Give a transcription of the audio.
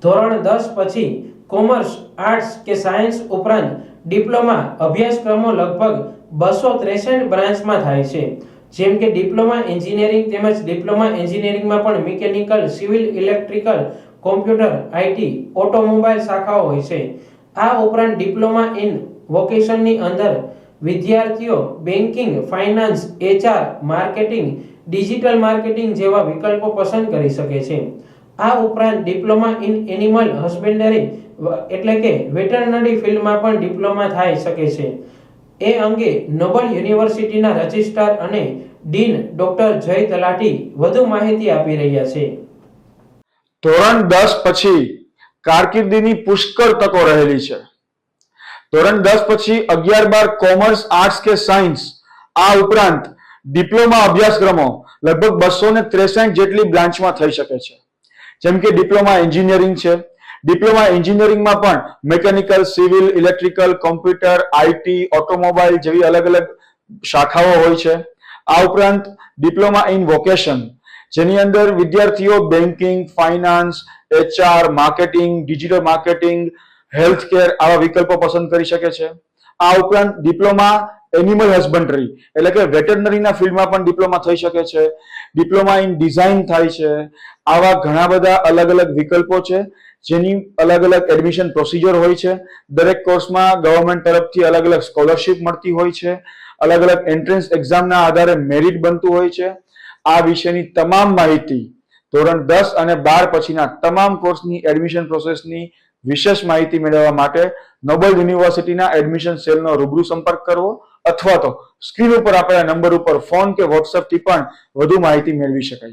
ધોરણ 10 પછી commerce, arts કે સાયન્સ ઉપરાંત ડિપ્લોમા અભ્યાસક્રમો લગભગ 263 બ્રાન્ચમાં થાય છે, જેમ કે ડિપ્લોમા એન્જિનિયરિંગ તેમજ ડિપ્લોમા એન્જિનિયરિંગમાં પણ mechanical, civil, electrical, computer, IT, automobile શાખાઓ હોય છે. આ ઉપરાંત ડિપ્લોમા ઇન વોકેશનની અંદર વિદ્યાર્થીઓ banking, finance, HR, marketing, digital marketing જેવા વિકલ્પો પસંદ કરી શકે છે. આ ઉપરાંત ડિપ્લોમા ઇન એનિમલ હસબન્ડરી એટલે કે વેટરનરી ફિલ્ડમાં પણ ડિપ્લોમા થઈ શકે છે. એ અંગે નોબલ યુનિવર્સિટીના રજિસ્ટ્રાર અને ડીન ડોક્ટર જય તલાટી વધુ માહિતી આપી રહ્યા છે. ધોરણ 10 પછી કારકિર્દીની પુષ્કળ તકો રહેલી છે. ધોરણ 10 પછી 11-12 કોમર્સ, આર્ટ્સ કે સાયન્સ, આ ઉપરાંત ડિપ્લોમા અભ્યાસક્રમો લગભગ 263 જેટલી બ્રાન્ચમાં થઈ શકે છે. જેમ કે ડિપ્લોમા એન્જિનિયરિંગ છે. ડિપ્લોમા એન્જિનિયરિંગમાં પણ mechanical, civil, electrical, computer, IT, automobile જેવી અલગ અલગ શાખાઓ હોય છે. આ ઉપરાંત ડિપ્લોમા ઇન વોકેશન, જેની અંદર વિદ્યાર્થીઓ banking, finance, HR, marketing, digital marketing, health care આવા વિકલ્પો પસંદ કરી શકે છે. આ ઉપરાંત ડિપ્લોમા એનિમલ હસબન્ડરી એટલે કે વેટરનરીના ફિલ્ડમાં પણ ડિપ્લોમા થઈ શકે છે. ડિપ્લોમા ઇન ડિઝાઇન થાય છે. આવા ઘણા બધા અલગ અલગ વિકલ્પો છે, જેની અલગ અલગ એડમિશન પ્રોસિજર હોય છે. દરેક કોર્સમાં ગવર્મેન્ટ તરફથી અલગ અલગ સ્કોલરશિપ મળતી હોય છે. અલગ અલગ એન્ટ્રન્સ એક્ઝામના આધારે મેરિટ બનતું હોય છે. આ વિશેની તમામ માહિતી ધોરણ 10 અને 12 પછીના તમામ કોર્સની એડમિશન પ્રોસેસની વિશેષ માહિતી મેળવવા માટે નોબલ યુનિવર્સિટીના એડમિશન સેલનો રૂબરૂ સંપર્ક કરવો અથવા તો સ્ક્રીન ઉપર આપેલા નંબર ઉપર ફોન કે વોટ્સએપથી પણ વધુ માહિતી મેળવી શકાય છે.